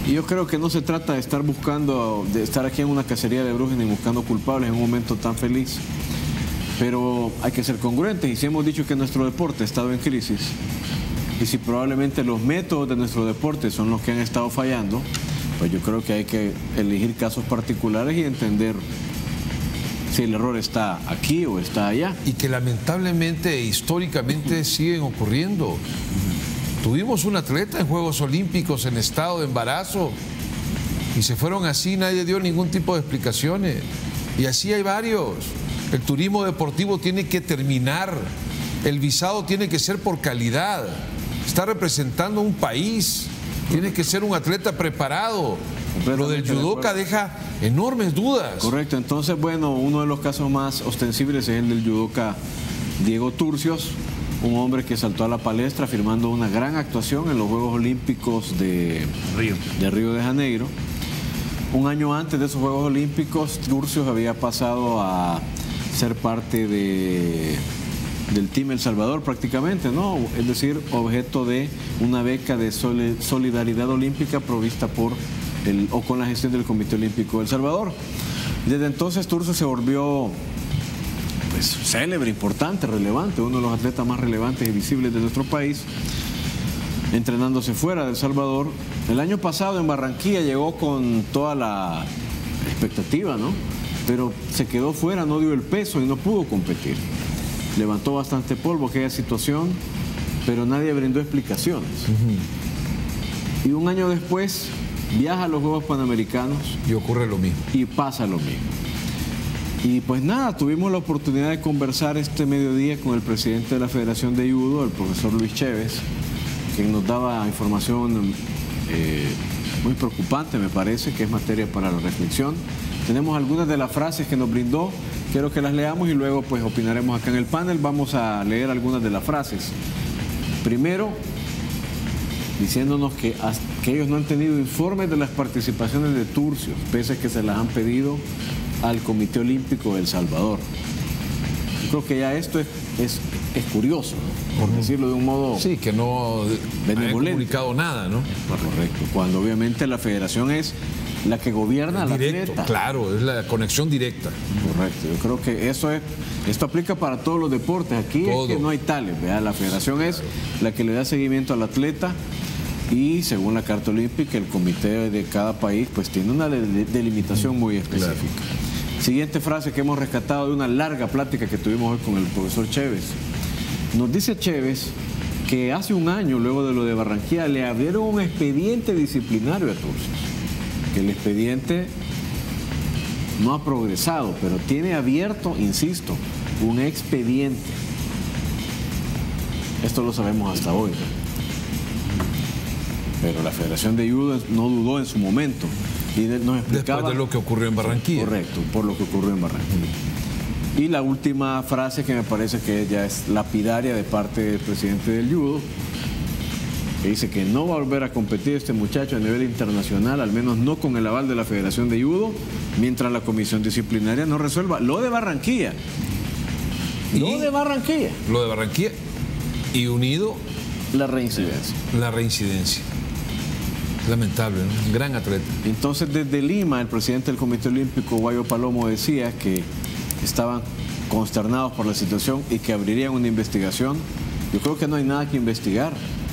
Y yo creo que no se trata de estar aquí en una cacería de brujas ni buscando culpables en un momento tan feliz. Pero hay que ser congruentes, y si hemos dicho que nuestro deporte ha estado en crisis, y si probablemente los métodos de nuestro deporte son los que han estado fallando, pues yo creo que hay que elegir casos particulares y entender si el error está aquí o está allá. Y que lamentablemente, históricamente, siguen ocurriendo. Tuvimos un atleta en Juegos Olímpicos en estado de embarazo y se fueron así, nadie dio ningún tipo de explicaciones. Y así hay varios. El turismo deportivo tiene que terminar. El visado tiene que ser por calidad. Está representando un país. Tiene que ser un atleta preparado. Lo del judoka deja enormes dudas. Correcto. Entonces, bueno, uno de los casos más ostensibles es el del judoka Diego Turcios, un hombre que saltó a la palestra firmando una gran actuación en los Juegos Olímpicos de Río de Janeiro. Un año antes de esos Juegos Olímpicos, Turcios había pasado a ser parte del Team El Salvador prácticamente, ¿no? Es decir, objeto de una beca de solidaridad olímpica provista por con la gestión del Comité Olímpico de El Salvador. Desde entonces Turcios se volvió pues célebre, importante, relevante, uno de los atletas más relevantes y visibles de nuestro país, entrenándose fuera de El Salvador. El año pasado en Barranquilla llegó con toda la expectativa, ¿no? Pero se quedó fuera, no dio el peso y no pudo competir. Levantó bastante polvo aquella situación, pero nadie brindó explicaciones. Y un año después viaja a los Juegos Panamericanos. Y ocurre lo mismo. Y pasa lo mismo. Y pues nada, tuvimos la oportunidad de conversar este mediodía con el presidente de la Federación de Judo, el profesor Luis Chévez, quien nos daba información muy preocupante, me parece, que es materia para la reflexión. Tenemos algunas de las frases que nos brindó, quiero que las leamos y luego pues opinaremos acá en el panel. Vamos a leer algunas de las frases. Primero, diciéndonos que ellos no han tenido informes de las participaciones de Turcios, pese a que se las han pedido al Comité Olímpico de El Salvador. Yo creo que ya esto es curioso, ¿no? Por decirlo de un modo sí, que no ha comunicado nada, ¿no? Correcto, cuando obviamente la federación es la que gobierna al atleta. Claro, es la conexión directa. Correcto, yo creo que esto aplica para todos los deportes. Aquí es que no hay tales, ¿verdad? La federación es la que le da seguimiento al atleta y según la Carta Olímpica el comité de cada país pues tiene una delimitación muy específica. Claro. Siguiente frase que hemos rescatado de una larga plática que tuvimos hoy con el profesor Chévez. Nos dice Chévez que hace un año, luego de lo de Barranquilla, le abrieron un expediente disciplinario a Turcios. Que el expediente no ha progresado, pero tiene abierto, insisto, un expediente. Esto lo sabemos hasta hoy, ¿no? Pero la Federación de Judo no dudó en su momento. Y nos explicaba, después de lo que ocurrió en Barranquilla. Correcto, por lo que ocurrió en Barranquilla. Y la última frase que me parece que ya es lapidaria de parte del presidente del judo, que dice que no va a volver a competir este muchacho a nivel internacional, al menos no con el aval de la Federación de Judo, mientras la comisión disciplinaria no resuelva lo de Barranquilla. Lo de Barranquilla. Y unido la reincidencia. La reincidencia. Lamentable, ¿no? Un gran atleta. Entonces, desde Lima, el presidente del Comité Olímpico, Guayo Palomo, decía que estaban consternados por la situación y que abrirían una investigación. Yo creo que no hay nada que investigar.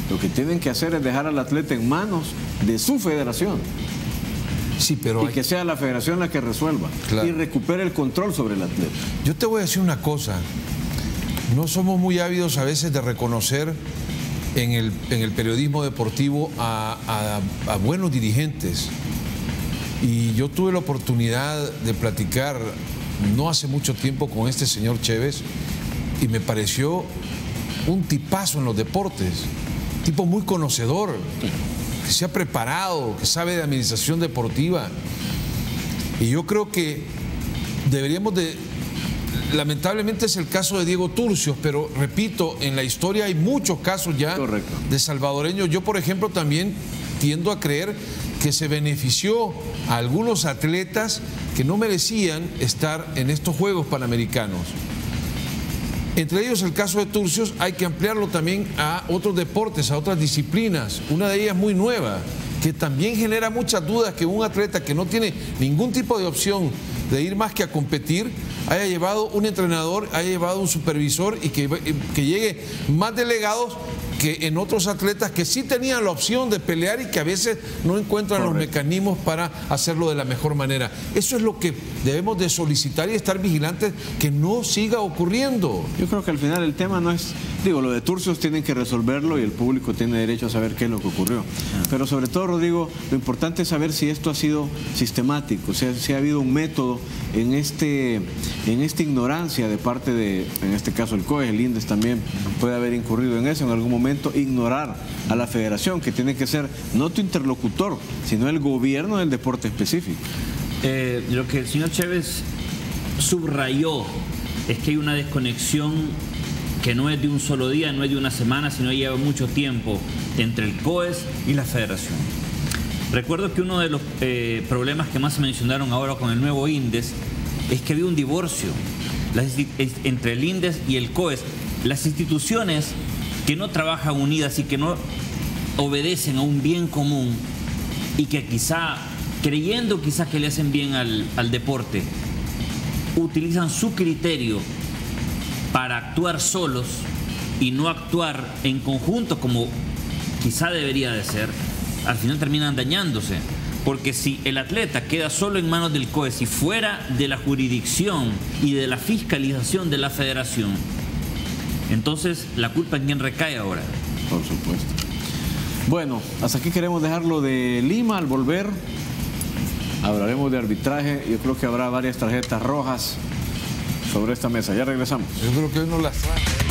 Lo que tienen que hacer es dejar al atleta en manos de su federación. Sí, pero que sea la federación la que resuelva. Claro. Y recupere el control sobre el atleta. Yo te voy a decir una cosa. No somos muy ávidos a veces de reconocer en el periodismo deportivo a buenos dirigentes. Y yo tuve la oportunidad de platicar no hace mucho tiempo con este señor Chévez y me pareció un tipazo en los deportes, tipo muy conocedor, que se ha preparado, que sabe de administración deportiva. Y yo creo que deberíamos de... Lamentablemente es el caso de Diego Turcios, pero repito, en la historia hay muchos casos ya de salvadoreños. Yo, por ejemplo, también tiendo a creer que se benefició a algunos atletas que no merecían estar en estos Juegos Panamericanos. Entre ellos el caso de Turcios, hay que ampliarlo también a otros deportes, a otras disciplinas. Una de ellas muy nueva, que también genera muchas dudas que un atleta que no tiene ningún tipo de opción de ir más que a competir, haya llevado un entrenador, haya llevado un supervisor y que llegue más delegados que en otros atletas que sí tenían la opción de pelear y que a veces no encuentran los mecanismos para hacerlo de la mejor manera. Eso es lo que debemos de solicitar y estar vigilantes que no siga ocurriendo. Yo creo que al final el tema no es, digo, lo de Turcios tienen que resolverlo y el público tiene derecho a saber qué es lo que ocurrió. Pero sobre todo, Rodrigo, lo importante es saber si esto ha sido sistemático, o sea, si ha habido un método en esta ignorancia de parte de, en este caso el COE, el INDES también puede haber incurrido en eso en algún momento, ignorar a la federación, que tiene que ser no tu interlocutor, sino el gobierno del deporte específico. Lo que el señor Chévez subrayó es que hay una desconexión que no es de un solo día, no es de una semana, sino lleva mucho tiempo entre el COES y la federación. Recuerdo que uno de los problemas que más se mencionaron ahora con el nuevo INDES es que había un divorcio entre el INDES y el COES. Las instituciones que no trabajan unidas y que no obedecen a un bien común y que creyendo que le hacen bien al deporte, utilizan su criterio para actuar solos y no actuar en conjunto como quizá debería de ser, al final terminan dañándose. Porque si el atleta queda solo en manos del COES y fuera de la jurisdicción y de la fiscalización de la federación, entonces la culpa en quién recae ahora. Por supuesto. Bueno, hasta aquí queremos dejarlo de Lima. Al volver hablaremos de arbitraje. Yo creo que habrá varias tarjetas rojas sobre esta mesa. Ya regresamos. Yo creo que hoy no las trae.